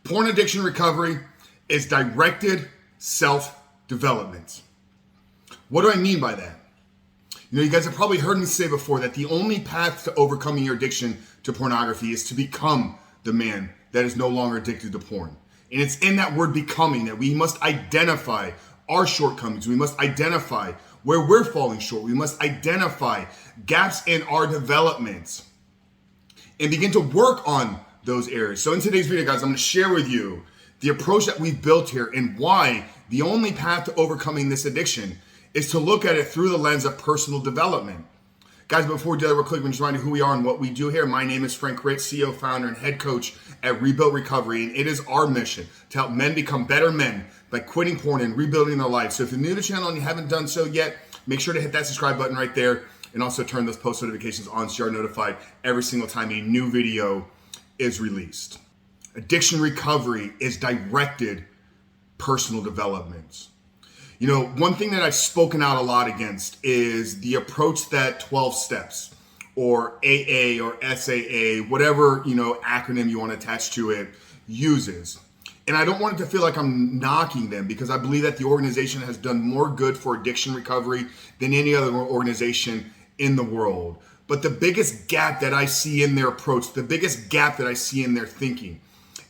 Porn addiction recovery is directed self-development. What do I mean by that? You guys have probably heard me say before that the only path to overcoming your addiction to pornography is to become the man that is no longer addicted to porn. And it's in that word becoming that we must identify our shortcomings. We must identify where we're falling short. We must identify gaps in our development and begin to work on those areas. So in today's video, guys, I'm going to share with you the approach that we've built here and why the only path to overcoming this addiction is to look at it through the lens of personal development. Guys, before we do that real quick, I'm just reminding you who we are and what we do here. My name is Frank Ritz, CEO, founder, and head coach at Rebuild Recovery, and it is our mission to help men become better men by quitting porn and rebuilding their life. So if you're new to the channel and you haven't done so yet, make sure to hit that subscribe button right there and also turn those post notifications on so you're notified every single time a new video is released. Addiction recovery is directed personal development. One thing that I've spoken out a lot against is the approach that 12 steps or AA or SAA, whatever, acronym you want to attach to it, uses. And I don't want it to feel like I'm knocking them because I believe that the organization has done more good for addiction recovery than any other organization in the world. But the biggest gap that I see in their approach, the biggest gap that I see in their thinking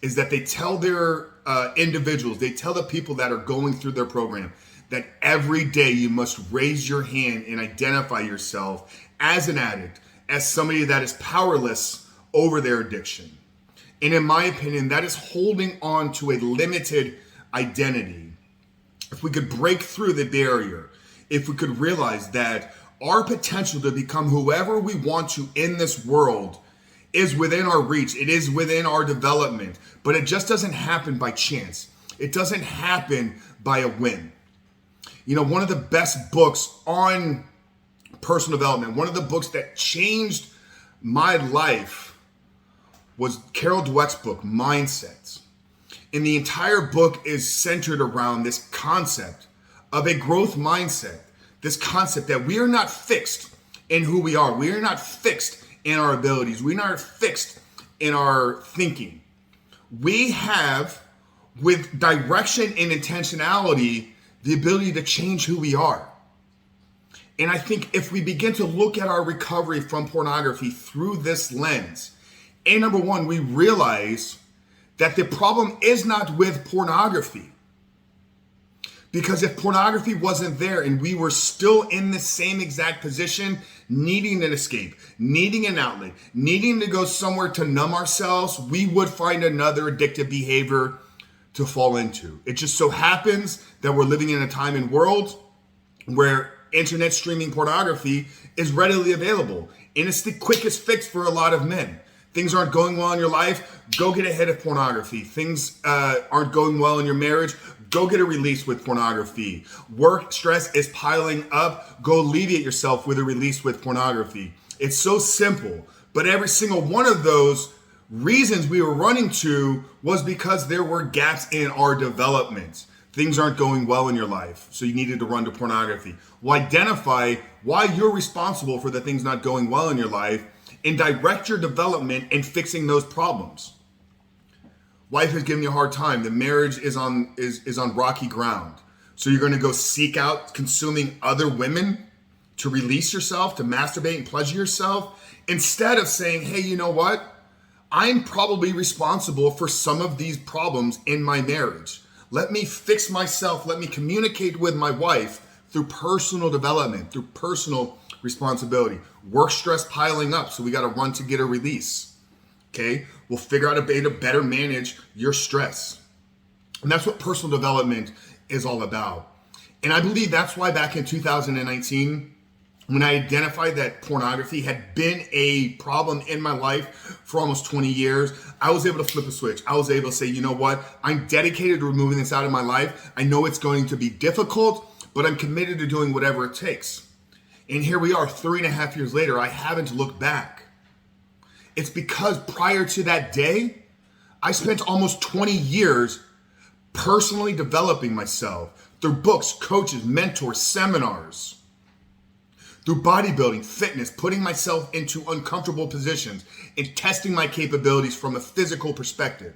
is that they tell their individuals, they tell the people that are going through their program that every day you must raise your hand and identify yourself as an addict, as somebody that is powerless over their addiction. And in my opinion, that is holding on to a limited identity. If we could break through the barrier, if we could realize that our potential to become whoever we want to in this world is within our reach, it is within our development, but it just doesn't happen by chance. It doesn't happen by a whim. One of the best books on personal development, one of the books that changed my life was Carol Dweck's book, Mindset. And the entire book is centered around this concept of a growth mindset, this concept that we are not fixed in who we are. We are not fixed in our abilities. We are not fixed in our thinking. We have, with direction and intentionality, the ability to change who we are. And I think if we begin to look at our recovery from pornography through this lens, and number one, we realize that the problem is not with pornography. Because if pornography wasn't there and we were still in the same exact position, needing an escape, needing an outlet, needing to go somewhere to numb ourselves, we would find another addictive behavior to fall into. It just so happens that we're living in a time and world where internet streaming pornography is readily available. And it's the quickest fix for a lot of men. Things aren't going well in your life, go get a hit of pornography. Things aren't going well in your marriage, go get a release with pornography. Work stress is piling up, go alleviate yourself with a release with pornography. It's so simple, but every single one of those reasons we were running to was because there were gaps in our development. Things aren't going well in your life, so you needed to run to pornography. Well, identify why you're responsible for the things not going well in your life and direct your development in fixing those problems. Wife is giving you a hard time. The marriage is on rocky ground. So you're going to go seek out consuming other women to release yourself, to masturbate and pleasure yourself, instead of saying, hey, you know what? I'm probably responsible for some of these problems in my marriage. Let me fix myself. Let me communicate with my wife through personal development, through personal responsibility. Work stress piling up, so we got to run to get a release. Okay? We'll figure out a way to better manage your stress. And that's what personal development is all about. And I believe that's why back in 2019, when I identified that pornography had been a problem in my life for almost 20 years, I was able to flip a switch. I was able to say, you know what? I'm dedicated to removing this out of my life. I know it's going to be difficult, but I'm committed to doing whatever it takes. And here we are 3.5 years later, I haven't looked back. It's because prior to that day, I spent almost 20 years personally developing myself through books, coaches, mentors, seminars, through bodybuilding, fitness, putting myself into uncomfortable positions and testing my capabilities from a physical perspective.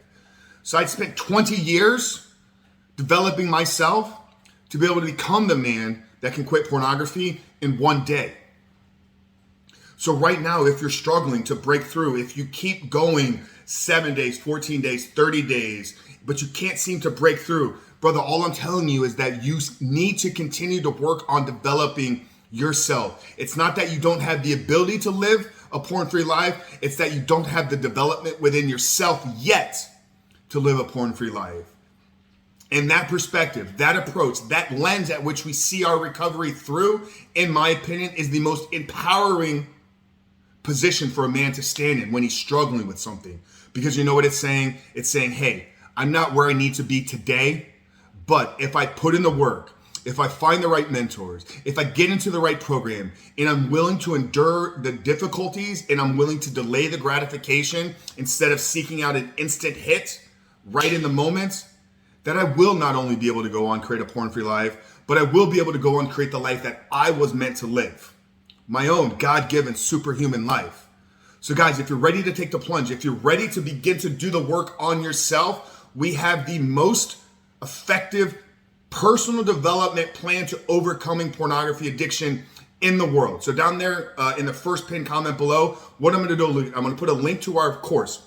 So I spent 20 years developing myself to be able to become the man that can quit pornography in one day. So right now, if you're struggling to break through, if you keep going 7 days, 14 days, 30 days, but you can't seem to break through, brother, all I'm telling you is that you need to continue to work on developing yourself. It's not that you don't have the ability to live a porn-free life. It's that you don't have the development within yourself yet to live a porn-free life. And that perspective, that approach, that lens at which we see our recovery through, in my opinion, is the most empowering position for a man to stand in when he's struggling with something. Because you know what it's saying? It's saying, hey, I'm not where I need to be today, but if I put in the work, if I find the right mentors, if I get into the right program, and I'm willing to endure the difficulties, and I'm willing to delay the gratification instead of seeking out an instant hit right in the moment, that I will not only be able to go on create a porn-free life, but I will be able to go on create the life that I was meant to live. My own God-given superhuman life. So guys, if you're ready to take the plunge, if you're ready to begin to do the work on yourself, we have the most effective personal development plan to overcoming pornography addiction in the world. So down there in the first pinned comment below, what I'm going to do, I'm going to put a link to our course.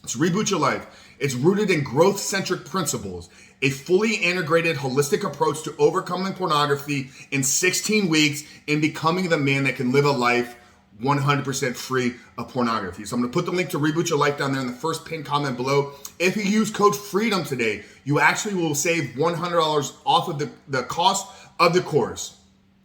It's Reboot Your Life. It's rooted in growth-centric principles, a fully integrated, holistic approach to overcoming pornography in 16 weeks and becoming the man that can live a life 100% free of pornography. So I'm going to put the link to Reboot Your Life down there in the first pinned comment below. If you use code FREEDOM today, you actually will save $100 off of the cost of the course.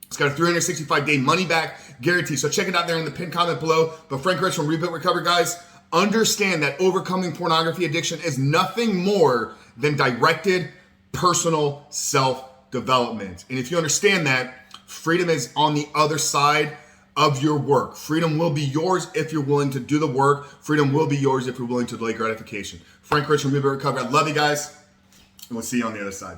It's got a 365-day money-back guarantee. So check it out there in the pinned comment below. But Frank Rich from Rebuild Recover, guys, understand that overcoming pornography addiction is nothing more than directed personal self-development. And if you understand that, freedom is on the other side of your work. Freedom will be yours if you're willing to do the work. Freedom will be yours if you're willing to delay gratification. Frank Rich from Rebuild Recover. I love you guys, and we'll see you on the other side.